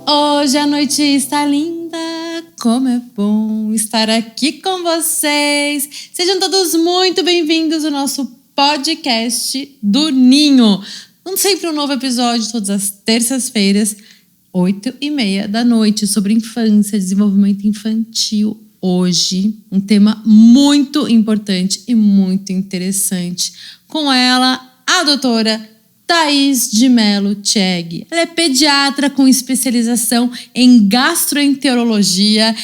Hoje a noite está linda, como é bom estar aqui com vocês. Sejam todos muito bem-vindos ao nosso podcast do Ninho. Sempre um novo episódio, todas as terças-feiras, 8h30 da noite, sobre infância, desenvolvimento infantil. Hoje, um tema muito importante e muito interessante. Com ela, a doutora Thaís de Mello Tcheg. Ela é pediatra com especialização em gastroenterologia,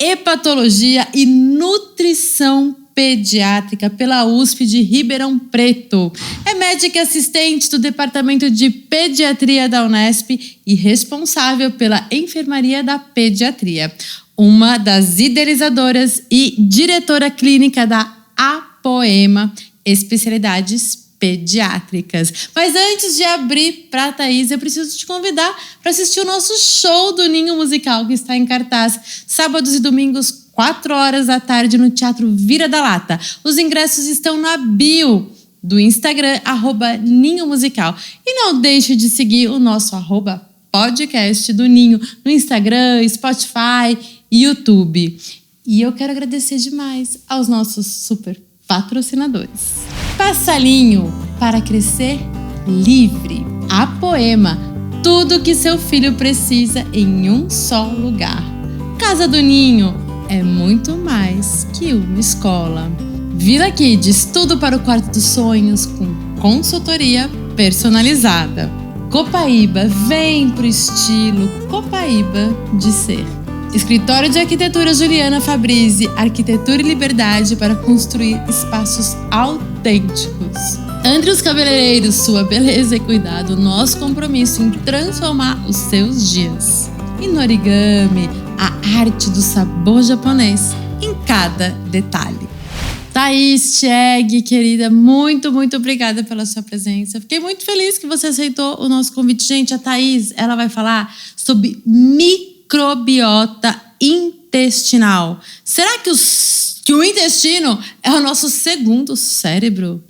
hepatologia e nutrição pediátrica pela USP de Ribeirão Preto. É médica assistente do Departamento de Pediatria da Unesp e responsável pela Enfermaria da Pediatria. Uma das idealizadoras e diretora clínica da Apoema, especialidades pediátricas. Mas antes de abrir para a Thaís, eu preciso te convidar para assistir o nosso show do Ninho Musical, que está em cartaz sábados e domingos, 4h da tarde, no Teatro Vira da Lata. Os ingressos estão na bio do Instagram, @Ninho Musical. E não deixe de seguir o nosso @podcast do Ninho no Instagram, Spotify e YouTube. E eu quero agradecer demais aos nossos super patrocinadores. Passalinho, para crescer livre. Apoema, tudo que seu filho precisa em um só lugar. Casa do Ninho, é muito mais que uma escola. Vila Kids, tudo para o quarto dos sonhos, com consultoria personalizada. Copaíba, vem pro estilo Copaíba de ser. Escritório de Arquitetura Juliana Fabrizi, arquitetura e liberdade para construir espaços autênticos. Andrews Cabeleireiros, sua beleza e cuidado, nosso compromisso em transformar os seus dias. E no origami, a arte do sabor japonês em cada detalhe. Thaís Tcheg, querida, muito obrigada pela sua presença. Fiquei muito feliz que você aceitou o nosso convite. Gente, a Thaís, ela vai falar sobre microbiota intestinal. Será que o intestino é o nosso segundo cérebro?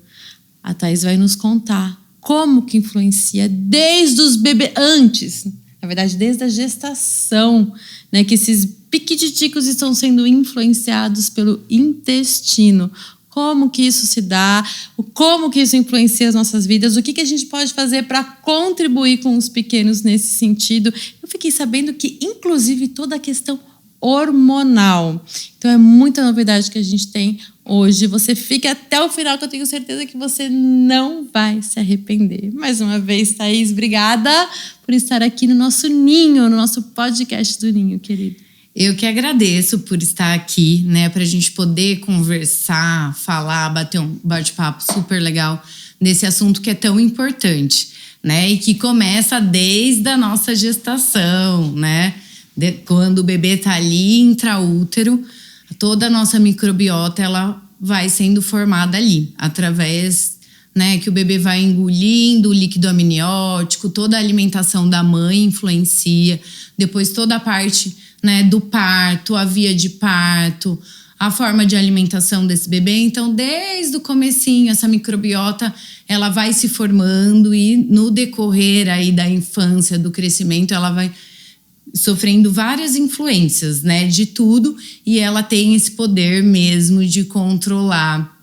A Thaís vai nos contar como que influencia desde os bebês, antes, na verdade, desde a gestação, né, que esses piquititicos estão sendo influenciados pelo intestino. Como que isso se dá, como que isso influencia as nossas vidas, o que a gente pode fazer para contribuir com os pequenos nesse sentido. Eu fiquei sabendo que, inclusive, toda a questão hormonal. Então, é muita novidade que a gente tem hoje. Você fica até o final, que eu tenho certeza que você não vai se arrepender. Mais uma vez, Thaís, obrigada por estar aqui no nosso Ninho, no nosso podcast do Ninho, querido. Eu que agradeço por estar aqui, né, pra gente poder conversar, falar, bater um bate-papo super legal nesse assunto que é tão importante, né, e que começa desde a nossa gestação, né, quando o bebê tá ali intraútero, toda a nossa microbiota, ela vai sendo formada ali, através, né, que o bebê vai engolindo o líquido amniótico, toda a alimentação da mãe influencia, depois toda a parte, né, do parto, a via de parto, a forma de alimentação desse bebê. Então, desde o comecinho, essa microbiota, ela vai se formando e no decorrer aí da infância, do crescimento, ela vai sofrendo várias influências, né, de tudo, e ela tem esse poder mesmo de controlar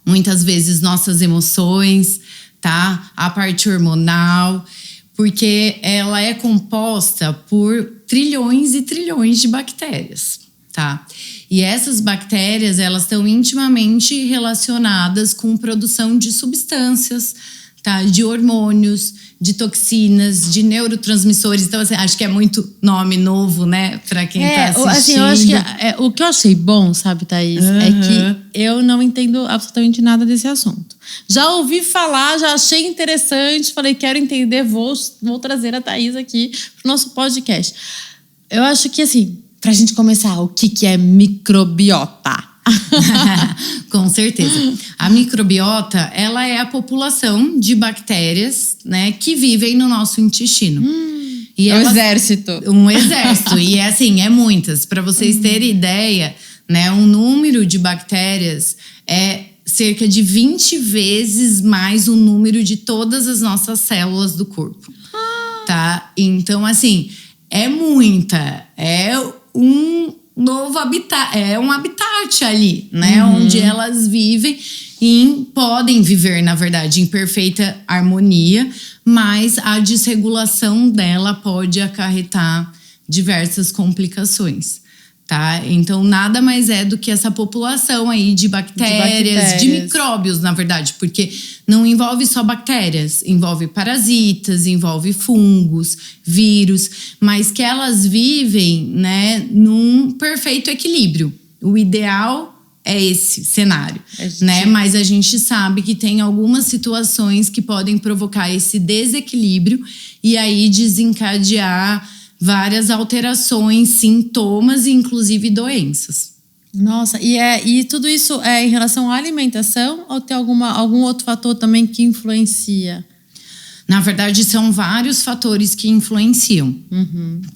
muitas vezes nossas emoções, tá? A parte hormonal, porque ela é composta por trilhões e trilhões de bactérias, tá? E essas bactérias, elas estão intimamente relacionadas com produção de substâncias, tá? De hormônios, de toxinas, de neurotransmissores. Então, assim, acho que é muito nome novo, né? Pra quem tá assistindo. Assim, eu acho que o que eu achei bom, sabe, Thaís, é que eu não entendo absolutamente nada desse assunto. Já ouvi falar, já achei interessante, falei, quero entender, vou trazer a Thaís aqui pro nosso podcast. Eu acho que, assim, pra gente começar, o que é microbiota? Com certeza. A microbiota, ela é a população de bactérias, né, que vivem no nosso intestino. E um exército. Um exército. E assim, é muitas. Para vocês terem ideia, né, o número de bactérias é cerca de 20 vezes mais o número de todas as nossas células do corpo. Tá? Então, assim, é muita. É um novo habitat. É um habitat ali, né? Onde elas vivem e podem viver, na verdade, em perfeita harmonia. Mas a desregulação dela pode acarretar diversas complicações. Tá? Então, nada mais é do que essa população aí de bactérias, de micróbios, na verdade. Porque não envolve só bactérias, envolve parasitas, envolve fungos, vírus. Mas que elas vivem, né, num perfeito equilíbrio. O ideal é esse cenário, né? Mas a gente sabe que tem algumas situações que podem provocar esse desequilíbrio e aí desencadear várias alterações, sintomas e inclusive doenças. Nossa, e tudo isso é em relação à alimentação ou tem algum outro fator também que influencia? Na verdade, são vários fatores que influenciam,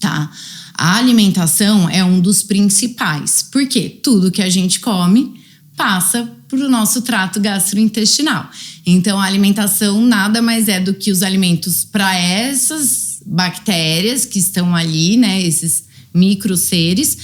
tá? A alimentação é um dos principais, porque tudo que a gente come passa para o nosso trato gastrointestinal. Então, a alimentação nada mais é do que os alimentos para essas bactérias que estão ali, né? Esses microseres,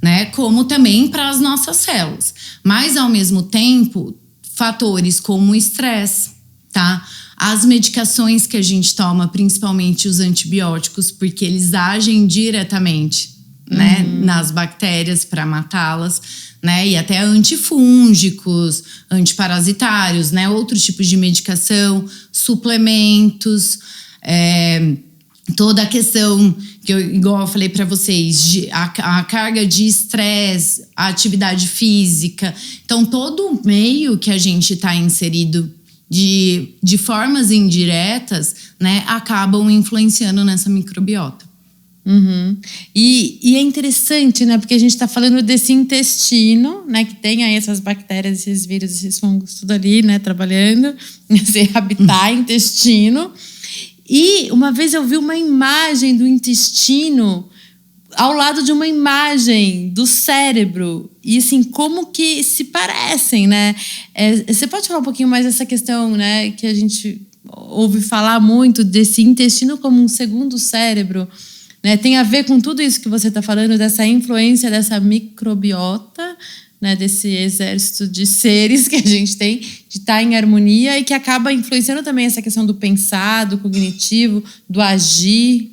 né? Como também para as nossas células. Mas, ao mesmo tempo, fatores como o estresse, tá? As medicações que a gente toma, principalmente os antibióticos, porque eles agem diretamente, né, nas bactérias para matá-las, né, e até antifúngicos, antiparasitários, né, outros tipos de medicação, suplementos, toda a questão que igual eu falei para vocês, a carga de estresse, a atividade física, então todo o meio que a gente está inserido de formas indiretas, né, acabam influenciando nessa microbiota. E é interessante, né, porque a gente está falando desse intestino, né, que tem aí essas bactérias, esses vírus, esses fungos, tudo ali, né, trabalhando, esse habitat intestino. E uma vez eu vi uma imagem do intestino ao lado de uma imagem do cérebro. E assim, como que se parecem, né? Você pode falar um pouquinho mais dessa questão, né? Que a gente ouve falar muito desse intestino como um segundo cérebro, né? Tem a ver com tudo isso que você está falando, dessa influência dessa microbiota, né? Desse exército de seres que a gente tem, de estar em harmonia e que acaba influenciando também essa questão do pensar, do cognitivo, do agir.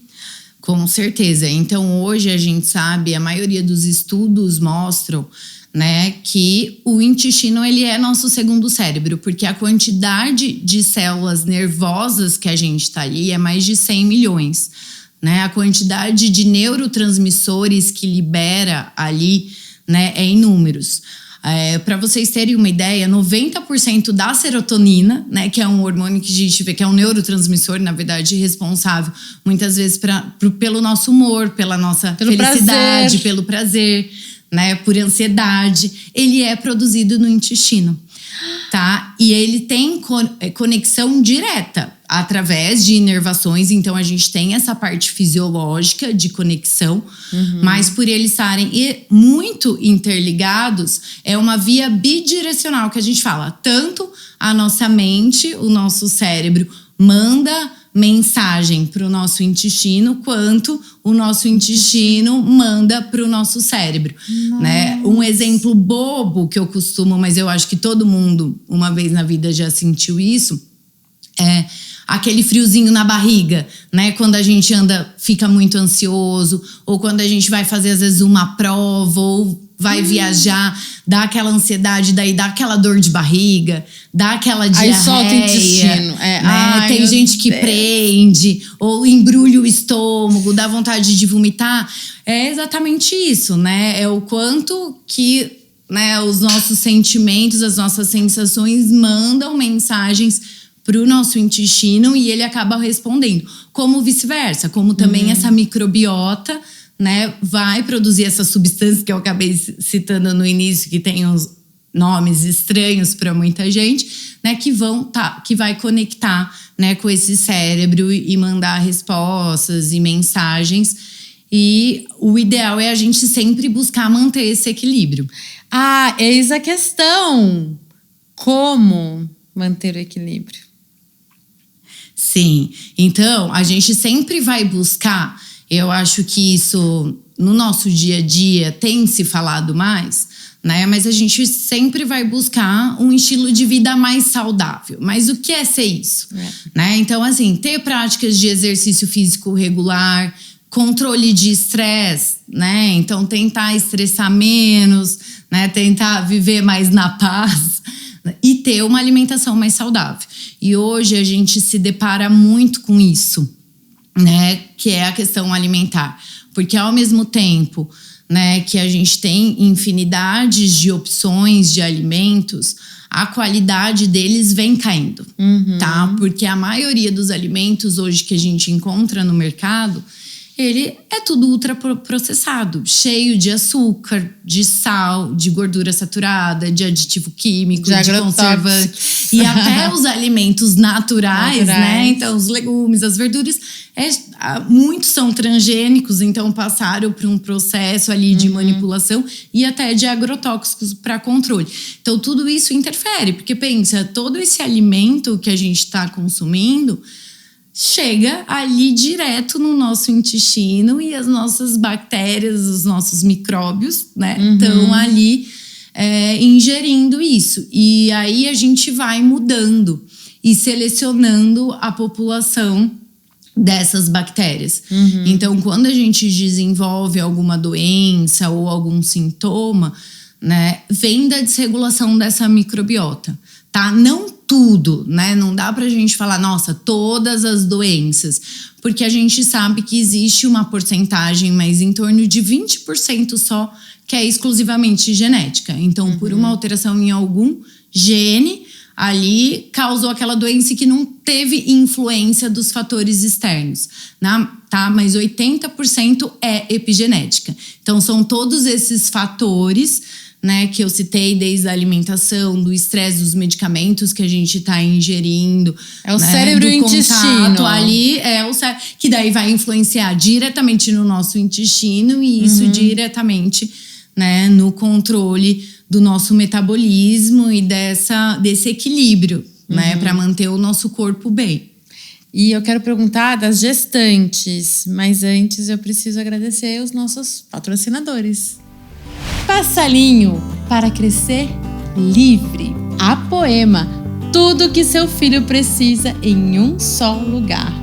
Com certeza. Então, hoje a gente sabe, a maioria dos estudos mostram, né, que o intestino ele é nosso segundo cérebro, porque a quantidade de células nervosas que a gente está ali é mais de 100 milhões. Né? A quantidade de neurotransmissores que libera ali, né, é em números. Para vocês terem uma ideia, 90% da serotonina, né, que é um hormônio que a gente vê que é um neurotransmissor, na verdade, responsável muitas vezes pelo nosso humor, pela nossa felicidade, pelo prazer, né, por ansiedade, ele é produzido no intestino, tá? E ele tem conexão direta através de inervações, então a gente tem essa parte fisiológica de conexão, mas por eles estarem muito interligados, é uma via bidirecional que a gente fala. Tanto a nossa mente, o nosso cérebro, manda mensagem para o nosso intestino, quanto o nosso intestino manda para o nosso cérebro. Né? Um exemplo bobo que eu costumo, mas eu acho que todo mundo uma vez na vida já sentiu isso, é aquele friozinho na barriga, né? Quando a gente fica muito ansioso, ou quando a gente vai fazer às vezes uma prova, ou vai viajar, dá aquela ansiedade, daí dá aquela dor de barriga, dá aquela diarreia. Aí solta o intestino. Né? Tem gente que prende, ou embrulha o estômago, dá vontade de vomitar. É exatamente isso, né? É o quanto que, né, os nossos sentimentos, as nossas sensações mandam mensagens para o nosso intestino e ele acaba respondendo. Como vice-versa, como também essa microbiota, né, vai produzir essas substâncias que eu acabei citando no início, que tem nomes estranhos para muita gente, né, que vai conectar, né, com esse cérebro e mandar respostas e mensagens. E o ideal é a gente sempre buscar manter esse equilíbrio. Eis a questão. Como manter o equilíbrio? Sim, então a gente sempre vai buscar, eu acho que isso no nosso dia a dia tem se falado mais, né? Mas a gente sempre vai buscar um estilo de vida mais saudável. Mas o que é ser isso? Né? Então, assim, ter práticas de exercício físico regular, controle de estresse, né? Então, tentar estressar menos, né? Tentar viver mais na paz e ter uma alimentação mais saudável. E hoje a gente se depara muito com isso, né? Que é a questão alimentar. Porque ao mesmo tempo, né, que a gente tem infinidades de opções de alimentos, a qualidade deles vem caindo, tá? Porque a maioria dos alimentos hoje que a gente encontra no mercado, ele é tudo ultraprocessado, cheio de açúcar, de sal, de gordura saturada, de aditivo químico, de conservante. E até os alimentos naturais, né? Então, os legumes, as verduras, muitos são transgênicos, então passaram por um processo ali de manipulação e até de agrotóxicos para controle. Então, tudo isso interfere, porque pensa, todo esse alimento que a gente está consumindo chega ali direto no nosso intestino e as nossas bactérias, os nossos micróbios, né, estão ali ingerindo isso. E aí a gente vai mudando e selecionando a população dessas bactérias. Então, quando a gente desenvolve alguma doença ou algum sintoma, né, vem da desregulação dessa microbiota, tá? Não tudo, né? Não dá pra gente falar, nossa, todas as doenças. Porque a gente sabe que existe uma porcentagem, mas em torno de 20% só, que é exclusivamente genética. Então, por uma alteração em algum gene, ali causou aquela doença que não teve influência dos fatores externos, né? Tá? Mas 80% é epigenética. Então, são todos esses fatores, né, que eu citei, desde a alimentação, do estresse, dos medicamentos que a gente está ingerindo. É o cérebro e o intestino. Ali é o cérebro, que daí vai influenciar diretamente no nosso intestino e isso diretamente, né, no controle do nosso metabolismo e desse equilíbrio, né, para manter o nosso corpo bem. E eu quero perguntar das gestantes, mas antes eu preciso agradecer os nossos patrocinadores. Passalinho, para crescer livre. Apoema, tudo que seu filho precisa em um só lugar.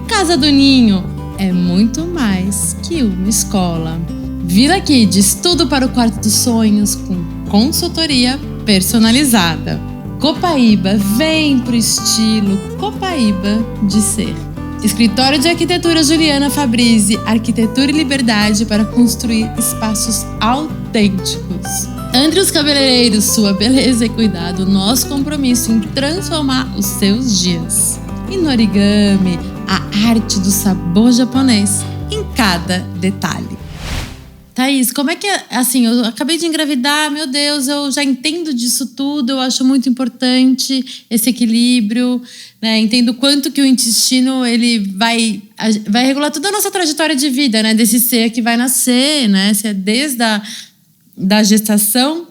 Casa do Ninho, é muito mais que uma escola. Vila Kids, tudo para o quarto dos sonhos com consultoria personalizada. Copaíba, vem pro estilo Copaíba de ser. Escritório de Arquitetura Juliana Fabrizi, arquitetura e liberdade para construir espaços autênticos. Andrews Cabeleireiros, sua beleza e cuidado, nosso compromisso em transformar os seus dias. E no origami, a arte do sabor japonês em cada detalhe. Thaís, como é que é, assim, eu acabei de engravidar, meu Deus, eu já entendo disso tudo, eu acho muito importante esse equilíbrio, né? Entendo quanto que o intestino, ele vai regular toda a nossa trajetória de vida, né? Desse ser que vai nascer, né? Se é desde da gestação,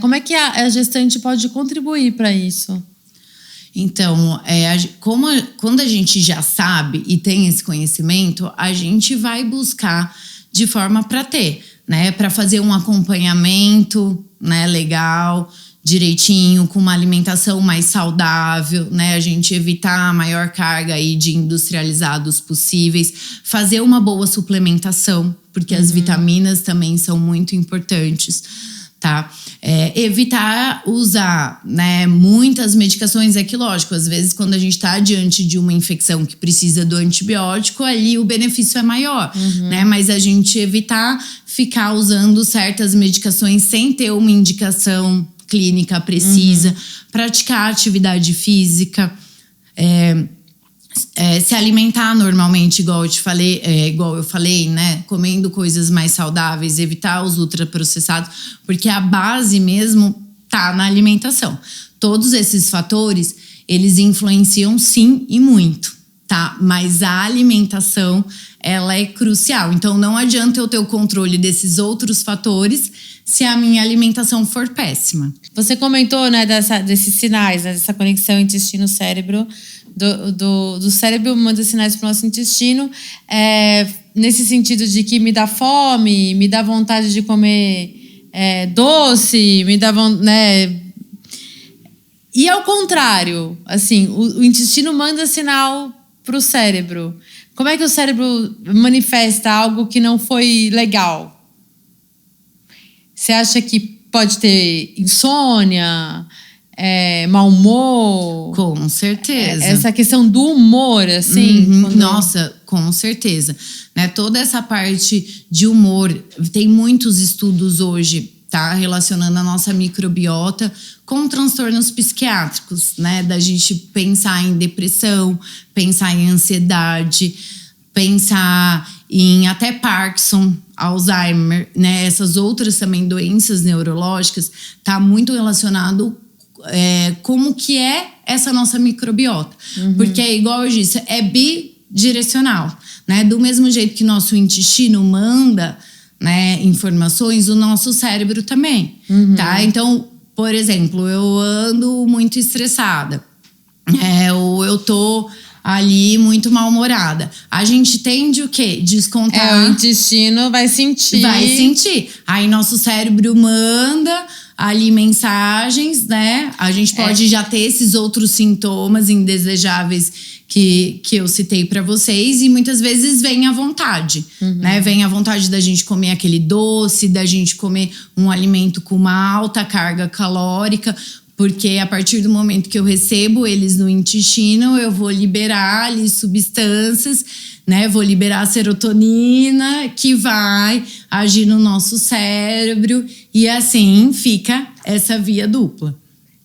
como é que a gestante pode contribuir para isso? Então, quando a gente já sabe e tem esse conhecimento, a gente vai buscar de forma para ter, né? Para fazer um acompanhamento, né, legal, direitinho, com uma alimentação mais saudável, né? A gente evitar a maior carga aí de industrializados possíveis, fazer uma boa suplementação, porque as vitaminas também são muito importantes, tá? Evitar usar, né, muitas medicações, é que lógico, às vezes quando a gente está diante de uma infecção que precisa do antibiótico, ali o benefício é maior, né? Mas a gente evitar ficar usando certas medicações sem ter uma indicação clínica precisa, praticar atividade física, se alimentar normalmente, igual eu falei, né? Comendo coisas mais saudáveis, evitar os ultraprocessados, porque a base mesmo tá na alimentação. Todos esses fatores, eles influenciam sim e muito, tá? Mas a alimentação, ela é crucial. Então não adianta eu ter o controle desses outros fatores se a minha alimentação for péssima. Você comentou, né, desses sinais, né, dessa conexão intestino-cérebro. Do cérebro manda sinais para o nosso intestino, nesse sentido de que me dá fome, me dá vontade de comer doce, me dá vontade, né? E ao contrário, assim, o intestino manda sinal para o cérebro. Como é que o cérebro manifesta algo que não foi legal? Você acha que pode ter insônia, mau humor? Com certeza. Essa questão do humor, assim. Nossa, com certeza. Né? Toda essa parte de humor, tem muitos estudos hoje, tá? Relacionando a nossa microbiota com transtornos psiquiátricos, né? Da gente pensar em depressão, pensar em ansiedade, pensar em até Parkinson, Alzheimer, né? Essas outras também doenças neurológicas, tá muito relacionado como que é essa nossa microbiota. Porque é igual eu disse, é bidirecional, né? Do mesmo jeito que nosso intestino manda, né, informações, o nosso cérebro também, tá? Então, por exemplo, eu ando muito estressada, ou eu tô ali muito mal-humorada. A gente tende o quê? Descontar. O intestino vai sentir. Vai sentir. Aí nosso cérebro manda ali mensagens, né? A gente pode já ter esses outros sintomas indesejáveis que eu citei para vocês, e muitas vezes vem a vontade, né? Vem a vontade da gente comer aquele doce, da gente comer um alimento com uma alta carga calórica, porque a partir do momento que eu recebo eles no intestino, eu vou liberar ali substâncias, né? Vou liberar a serotonina, que vai agir no nosso cérebro, e assim fica essa via dupla.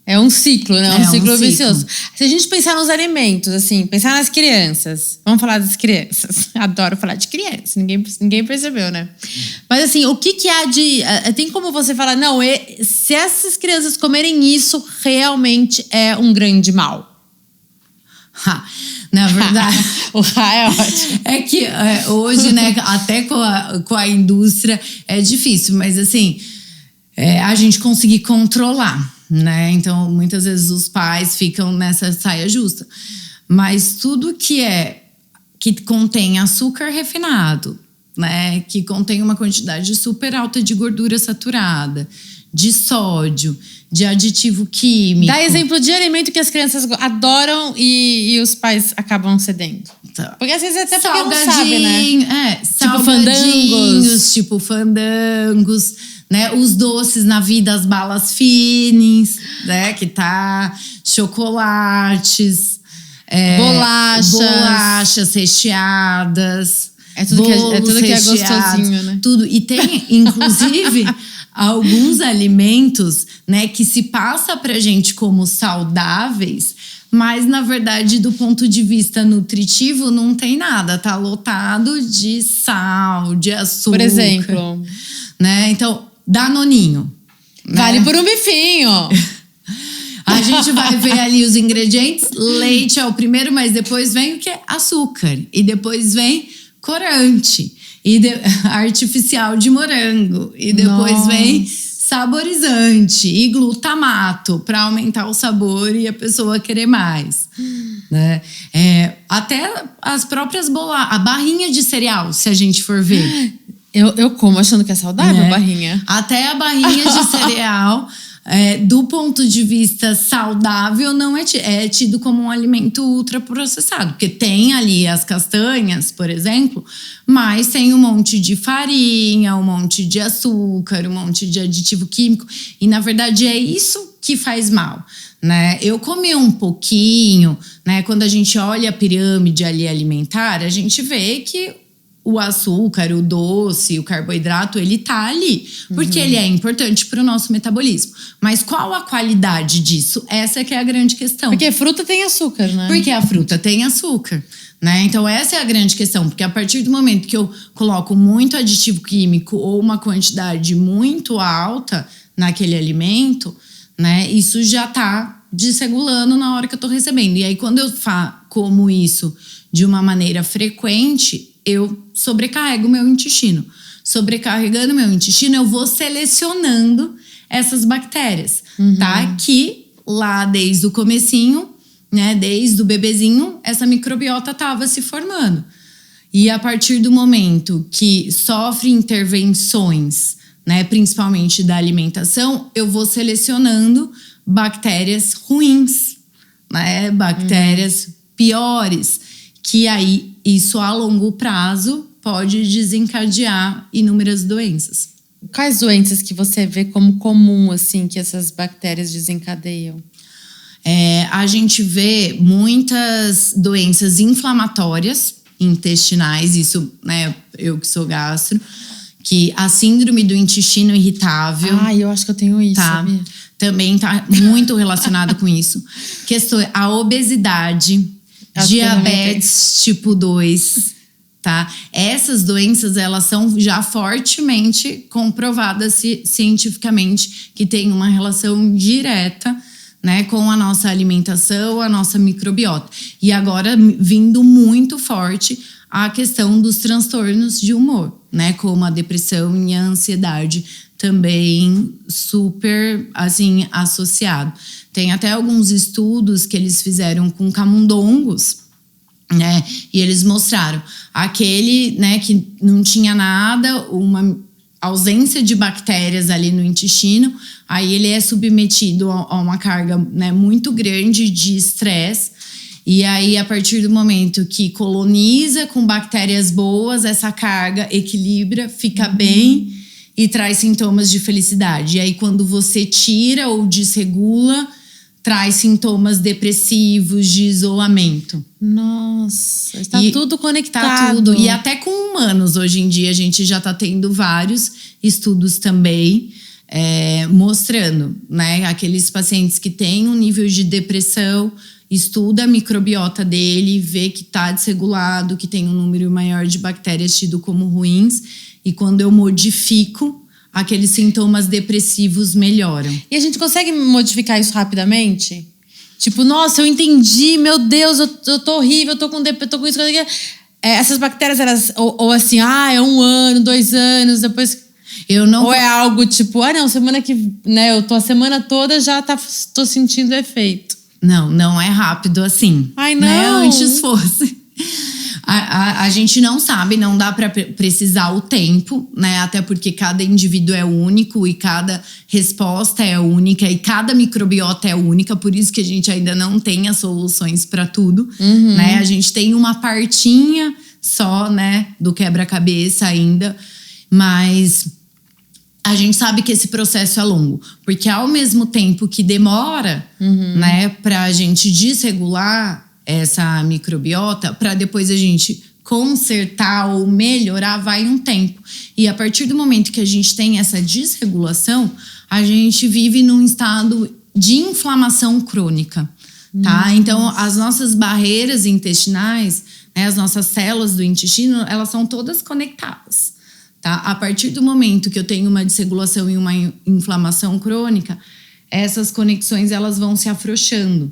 É um ciclo, né? Um ciclo vicioso. Se a gente pensar nos alimentos, assim, pensar nas crianças. Vamos falar das crianças. Adoro falar de crianças. Ninguém percebeu, né? Mas assim, o que há de... Tem como você falar, não, se essas crianças comerem isso, realmente é um grande mal. Na verdade... O é ótimo. É que hoje, né, até com a indústria é difícil. Mas assim, a gente conseguir controlar, né? Então, muitas vezes os pais ficam nessa saia justa. Mas tudo que contém açúcar refinado, né? Que contém uma quantidade super alta de gordura saturada, de sódio, de aditivo químico. Dá exemplo de alimento que as crianças adoram e os pais acabam cedendo. Porque às vezes até porque não sabe, né? Tipo fandangos, né? Os doces na vida, as balas finas, né? Que tá, chocolates, bolachas recheadas. É tudo que é gostosinho, né? Tudo. E tem, inclusive, alguns alimentos, né? Que se passa pra gente como saudáveis, mas, na verdade, do ponto de vista nutritivo, não tem nada. Tá lotado de sal, de açúcar. Por exemplo. Né? Então, Danoninho. Vale por um bifinho. A gente vai ver ali os ingredientes. Leite é o primeiro, mas depois vem o quê? Açúcar. E depois vem corante. Artificial de morango. E depois vem saborizante e glutamato para aumentar o sabor e a pessoa querer mais. Né? Até as próprias a barrinha de cereal, se a gente for ver. Eu como achando que é saudável, a barrinha. Até a barrinha de cereal, do ponto de vista saudável, não é tido como um alimento ultraprocessado. Porque tem ali as castanhas, por exemplo, mas tem um monte de farinha, um monte de açúcar, um monte de aditivo químico. E, na verdade, é isso que faz mal. Né? Eu comi um pouquinho, né? Quando a gente olha a pirâmide ali alimentar, a gente vê que o açúcar, o doce, o carboidrato, ele tá ali. Porque ele é importante para o nosso metabolismo. Mas qual a qualidade disso? Essa que é a grande questão. Porque fruta tem açúcar, né? Porque a fruta tem açúcar, né? Então essa é a grande questão. Porque a partir do momento que eu coloco muito aditivo químico ou uma quantidade muito alta naquele alimento, né? Isso já tá desregulando na hora que eu tô recebendo. E aí quando eu como isso de uma maneira frequente, eu sobrecarrego o meu intestino. Sobrecarregando o meu intestino, eu vou selecionando essas bactérias, tá? Que lá desde o comecinho, né? Desde o bebezinho, essa microbiota estava se formando. E a partir do momento que sofre intervenções, né? Principalmente da alimentação, eu vou selecionando bactérias ruins, né? Bactérias piores, que aí isso a longo prazo pode desencadear inúmeras doenças. Quais doenças que você vê como comum, assim, que essas bactérias desencadeiam? A gente vê muitas doenças inflamatórias intestinais, isso, né, eu que sou gastro, que a síndrome do intestino irritável. Eu acho que eu tenho isso, tá? Sabia? Também tá muito relacionado com isso. A obesidade, diabetes tipo 2, tá? Essas doenças, elas são já fortemente comprovadas cientificamente que tem uma relação direta, né, com a nossa alimentação, a nossa microbiota. E agora vindo muito forte a questão dos transtornos de humor, né, como a depressão e a ansiedade também super, assim, associado. Tem até alguns estudos que eles fizeram com camundongos, né, e eles mostraram aquele, né, que não tinha nada, uma ausência de bactérias ali no intestino, aí ele é submetido a uma carga, né, muito grande de estresse. E aí, a partir do momento que coloniza com bactérias boas, essa carga equilibra, fica bem e traz sintomas de felicidade. E aí, quando você tira ou desregula, traz sintomas depressivos, de isolamento. Nossa, está tudo conectado. Tá tudo. E até com humanos, hoje em dia, a gente já está tendo vários estudos também mostrando, né? Aqueles pacientes que têm um nível de depressão, estuda a microbiota dele, vê que está desregulado, que tem um número maior de bactérias tido como ruins. E quando eu modifico, aqueles sintomas depressivos melhoram. E a gente consegue modificar isso rapidamente? Tipo, nossa, eu entendi, meu Deus, eu tô horrível, eu tô com isso. Essas bactérias, elas... Ou assim, é 1 ano, 2 anos, depois... Ou é algo tipo, não, semana que... né, eu tô a semana toda, já tô sentindo efeito. Não é rápido assim. Ai, não. Né? Antes fosse. A gente não sabe, não dá para precisar o tempo, né? Até porque cada indivíduo é único e cada resposta é única e cada microbiota é única, por isso que a gente ainda não tem as soluções para tudo, né? A gente tem uma partinha só, né, do quebra-cabeça ainda, mas a gente sabe que esse processo é longo, porque ao mesmo tempo que demora, né, pra gente desregular essa microbiota, para depois a gente consertar ou melhorar, vai um tempo. E a partir do momento que a gente tem essa desregulação, a gente vive num estado de inflamação crônica, tá? Então, as nossas barreiras intestinais, né, as nossas células do intestino, elas são todas conectadas, tá? A partir do momento que eu tenho uma desregulação e uma inflamação crônica, essas conexões, elas vão se afrouxando.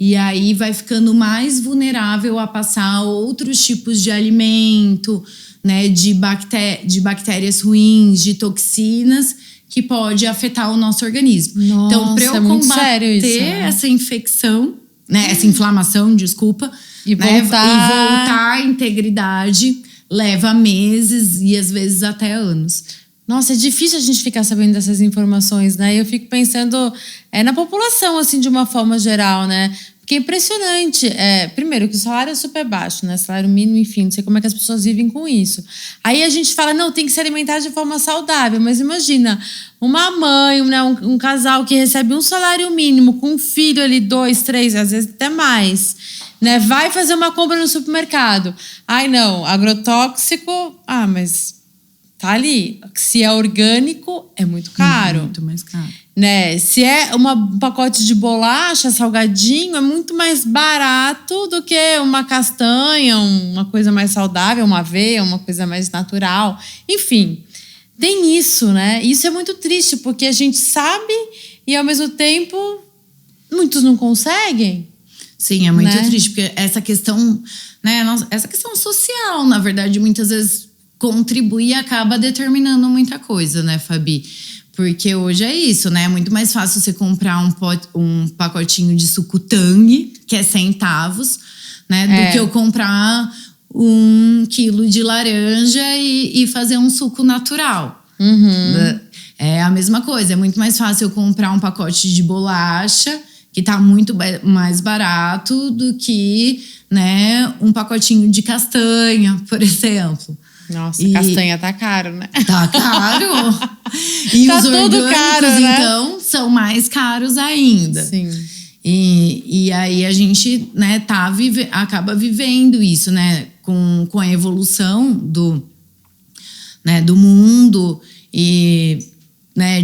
E aí vai ficando mais vulnerável a passar outros tipos de alimento, né, de bactérias ruins, de toxinas, que pode afetar o nosso organismo. Nossa, então, para eu combater essa infecção, né, essa inflamação, desculpa, e voltar à integridade, leva meses e às vezes até anos. Nossa, é difícil a gente ficar sabendo dessas informações, né? Eu fico pensando na população, assim, de uma forma geral, né? Porque é impressionante. Primeiro, que o salário é super baixo, né? Salário mínimo, enfim, não sei como é que as pessoas vivem com isso. Aí a gente fala, não, tem que se alimentar de forma saudável. Mas imagina, uma mãe, né, um casal que recebe um salário mínimo, com um filho ali, 2, 3, às vezes até mais. né? Vai fazer uma compra no supermercado. Ai, não, agrotóxico, mas tá ali. Se é orgânico, é muito caro. Muito mais caro. Né? Se é um pacote de bolacha, salgadinho, é muito mais barato do que uma castanha, uma coisa mais saudável, uma aveia, uma coisa mais natural. Enfim, tem isso, né? Isso é muito triste, porque a gente sabe e, ao mesmo tempo, muitos não conseguem. Sim, é muito né? triste, porque essa questão, né, essa questão social, na verdade, muitas vezes contribui e acaba determinando muita coisa, né, Fabi? Porque hoje é isso, né? É muito mais fácil você comprar um pacotinho de suco Tang, que é centavos, né? Do que eu comprar 1 quilo de laranja e fazer um suco natural. É a mesma coisa. É muito mais fácil eu comprar um pacote de bolacha, que tá muito mais barato, do que, né, um pacotinho de castanha, por exemplo. Nossa, castanha tá caro, né? Tá caro. E tá os tudo orgânicos, caro, né? então, são mais caros ainda. Sim. E aí a gente, né, acaba vivendo isso, né? Com a evolução do mundo e, né,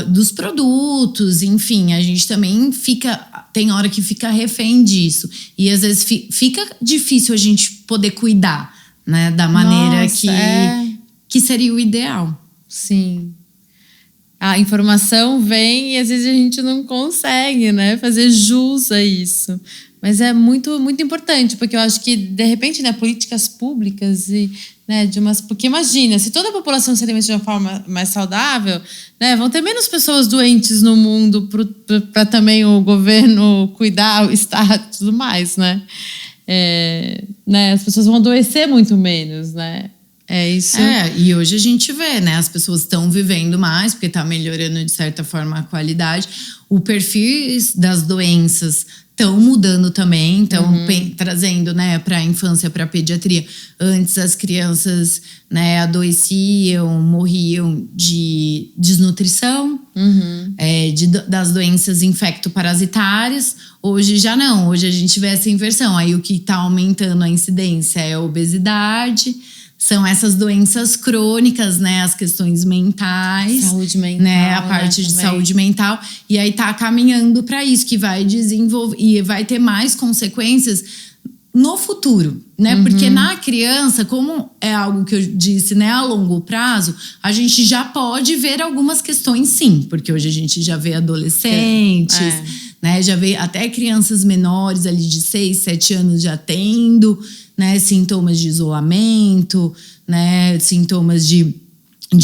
dos produtos, enfim, a gente também tem hora que fica refém disso. E às vezes fica difícil a gente poder cuidar, né, da maneira que seria o ideal. Sim. A informação vem e às vezes a gente não consegue, né, fazer jus a isso. Mas é muito, muito importante, porque eu acho que, de repente, né, políticas públicas e, né, porque imagina, se toda a população se alimenta de uma forma mais saudável, né, vão ter menos pessoas doentes no mundo para também o governo cuidar, o Estado e tudo mais, né? Né, as pessoas vão adoecer muito menos, né? É isso. E hoje a gente vê, né? As pessoas estão vivendo mais, porque está melhorando, de certa forma, a qualidade. O perfil das doenças estão mudando também, estão trazendo, né, para a infância, para a pediatria. Antes as crianças, né, adoeciam, morriam de desnutrição, das doenças infectoparasitárias. Hoje já não, hoje a gente vê essa inversão. Aí o que está aumentando a incidência é a obesidade. São essas doenças crônicas, né? As questões mentais. Saúde mental. Né? A parte de saúde mental. E aí tá caminhando para isso, que vai desenvolver e vai ter mais consequências no futuro, né? Porque na criança, como é algo que eu disse, né, a longo prazo, a gente já pode ver algumas questões, sim. Porque hoje a gente já vê adolescentes, né? Já vê até crianças menores ali de 6, 7 anos já tendo, né, sintomas de isolamento, né, sintomas de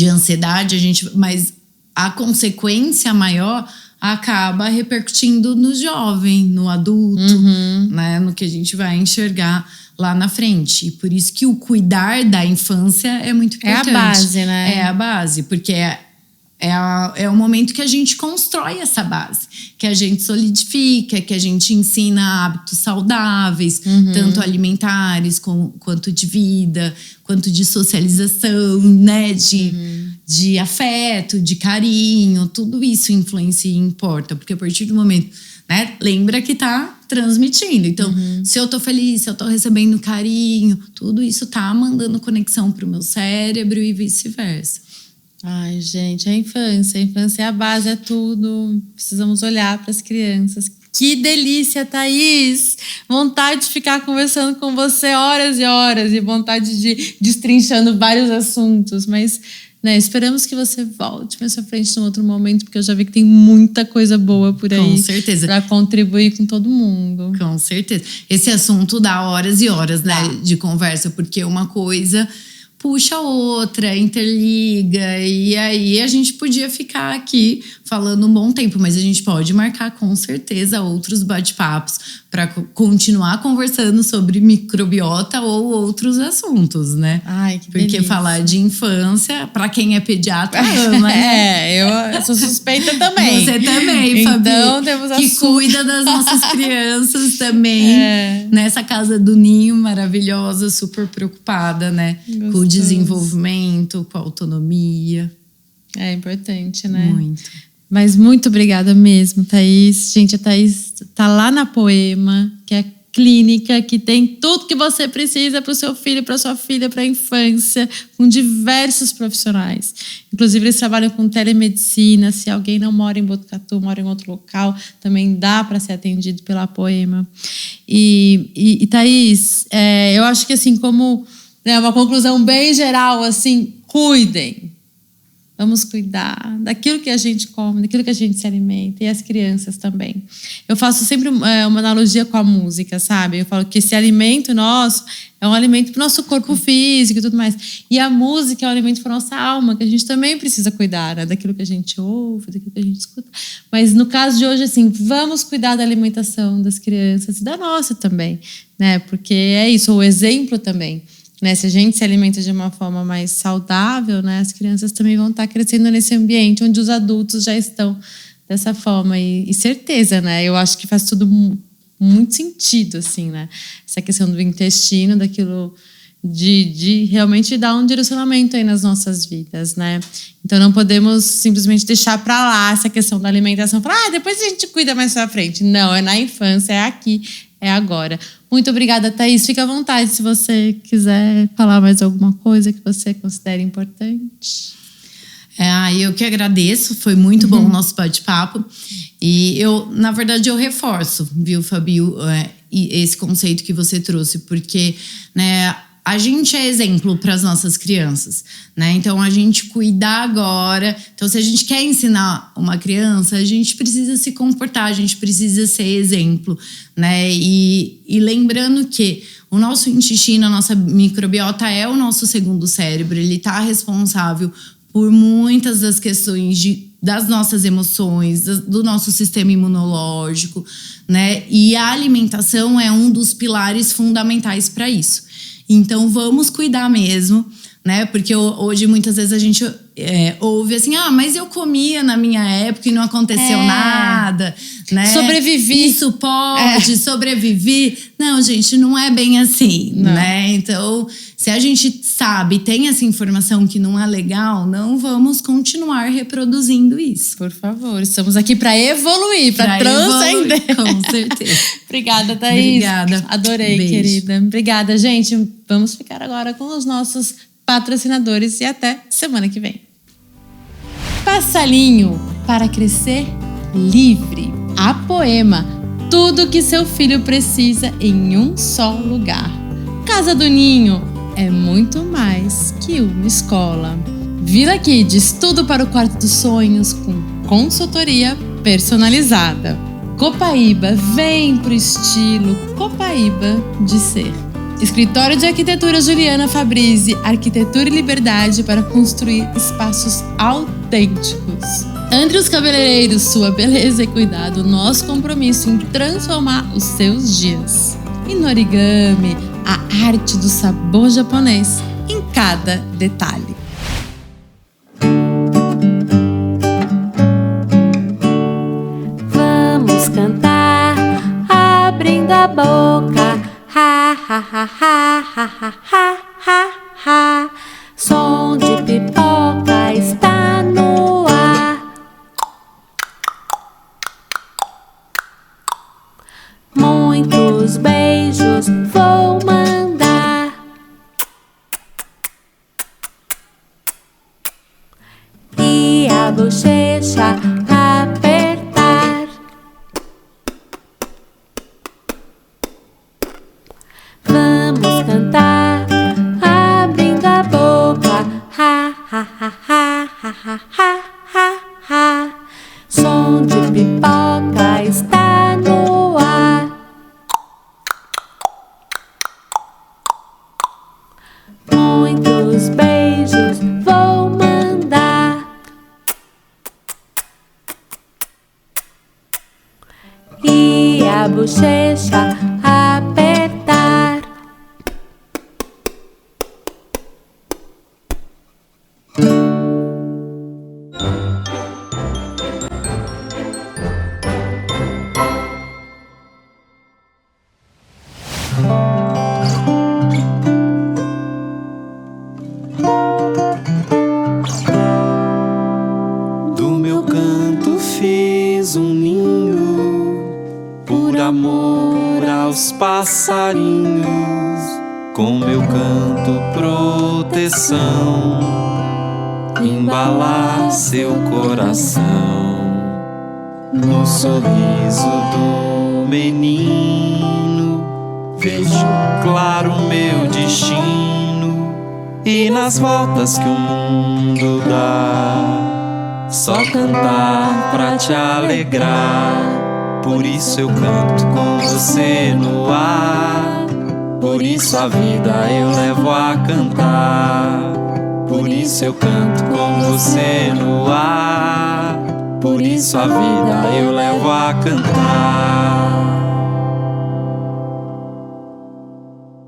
ansiedade, mas a consequência maior acaba repercutindo no jovem, no adulto, né, no que a gente vai enxergar lá na frente. E por isso que o cuidar da infância é muito importante. É a base, né? É a base, porque é o momento que a gente constrói essa base, que a gente solidifica, que a gente ensina hábitos saudáveis, tanto alimentares quanto de vida, quanto de socialização, né? De afeto, de carinho, tudo isso influencia e importa, porque a partir do momento, né? Lembra que tá transmitindo. Então, se eu tô feliz, se eu tô recebendo carinho, tudo isso tá mandando conexão pro meu cérebro e vice-versa. Ai, gente, a infância é a base, é tudo. Precisamos olhar para as crianças. Que delícia, Thaís! Vontade de ficar conversando com você horas e horas e vontade de destrinchando vários assuntos. Mas, né, esperamos que você volte mais pra frente num outro momento, porque eu já vi que tem muita coisa boa por aí. Com certeza. Para contribuir com todo mundo. Com certeza. Esse assunto dá horas e horas, né, de conversa, porque uma coisa puxa outra, interliga, e aí a gente podia ficar aqui falando um bom tempo, mas a gente pode marcar com certeza outros bate-papos para continuar conversando sobre microbiota ou outros assuntos, né? Ai, que Porque delícia. falar de infância, para quem é pediatra, ama, né? Eu sou suspeita também. Você também, Fabi. Então, temos que cuida das nossas crianças também. Nessa casa do ninho maravilhosa, super preocupada, né? Gostoso. Com o desenvolvimento, com a autonomia. É importante, né? Muito. Mas muito obrigada mesmo, Thaís. Gente, a Thaís tá lá na Poema, que é clínica que tem tudo que você precisa para o seu filho, para sua filha, para a infância, com diversos profissionais. Inclusive, eles trabalham com telemedicina. Se alguém não mora em Botucatu, mora em outro local, também dá para ser atendido pela Poema. E Thaís, eu acho que assim, como uma conclusão bem geral, assim, cuidem. Vamos cuidar daquilo que a gente come, daquilo que a gente se alimenta, e as crianças também. Eu faço sempre uma analogia com a música, sabe? Eu falo que esse alimento nosso é um alimento para o nosso corpo físico e tudo mais. E a música é um alimento para a nossa alma, que a gente também precisa cuidar, né? Daquilo que a gente ouve, daquilo que a gente escuta. Mas no caso de hoje, assim, vamos cuidar da alimentação das crianças e da nossa também, né? Porque é isso, o exemplo também. Né, se a gente se alimenta de uma forma mais saudável, né, as crianças também vão estar crescendo nesse ambiente onde os adultos já estão dessa forma. E certeza, né? Eu acho que faz tudo muito sentido, assim, né? Essa questão do intestino, daquilo de realmente dar um direcionamento aí nas nossas vidas, né? Então não podemos simplesmente deixar para lá essa questão da alimentação, falar, depois a gente cuida mais pra frente. Não, é na infância, é aqui, é agora. Muito obrigada, Thaís. Fica à vontade se você quiser falar mais alguma coisa que você considere importante. Eu que agradeço, foi muito bom o nosso bate-papo. E na verdade, eu reforço, viu, Fabio, esse conceito que você trouxe, porque, né, a gente é exemplo para as nossas crianças, né? Então, a gente cuidar agora. Então, se a gente quer ensinar uma criança, a gente precisa se comportar, a gente precisa ser exemplo, né? E lembrando que o nosso intestino, a nossa microbiota é o nosso segundo cérebro. Ele está responsável por muitas das questões das nossas emoções, do nosso sistema imunológico, né? E a alimentação é um dos pilares fundamentais para isso. Então, vamos cuidar mesmo, né? Porque hoje, muitas vezes, a gente ouve assim, mas eu comia na minha época e não aconteceu nada, né? Sobrevivi. Isso pode, sobrevivi. Não, gente, não é bem assim, né? Então, se a gente sabe, tem essa informação que não é legal, não vamos continuar reproduzindo isso. Por favor, estamos aqui para evoluir, para transcender. Com certeza. Obrigada, Thaís. Obrigada. Adorei, Beijo. Querida. Obrigada, gente. Vamos ficar agora com os nossos patrocinadores e até semana que vem. Passalinho para crescer livre. A Poema. Tudo que seu filho precisa em um só lugar. Casa do Ninho é muito mais que uma escola. Vila Kids, tudo para o quarto dos sonhos com consultoria personalizada. Copaíba, vem pro estilo Copaíba de ser. Escritório de Arquitetura Juliana Fabrizi, arquitetura e liberdade para construir espaços autênticos. Andrews Cabeleireiros, sua beleza e cuidado, nosso compromisso em transformar os seus dias. E no origami, a arte do sabor japonês em cada detalhe. Vamos cantar, abrindo a boca, ha ha ha ha ha ha ha ha ha. Som de pipoca está no ar. Muitos beijos vou mandar. E a bochecha apertar. Vamos cantar, abrindo a boca, ha ha ha ha ha ha ha ha ha. Som de pipoca está no ar. Muitos beijos vou mandar. E a bochecha apertar. Do meu canto fiz um ninho, por amor meu canto proteção, embalar seu coração. No sorriso do menino vejo claro meu destino, e nas voltas que o mundo dá, só cantar pra te alegrar. Por isso eu canto com você no ar, por isso a vida eu levo a cantar. Por isso eu canto com você no ar, por isso a vida eu levo a cantar.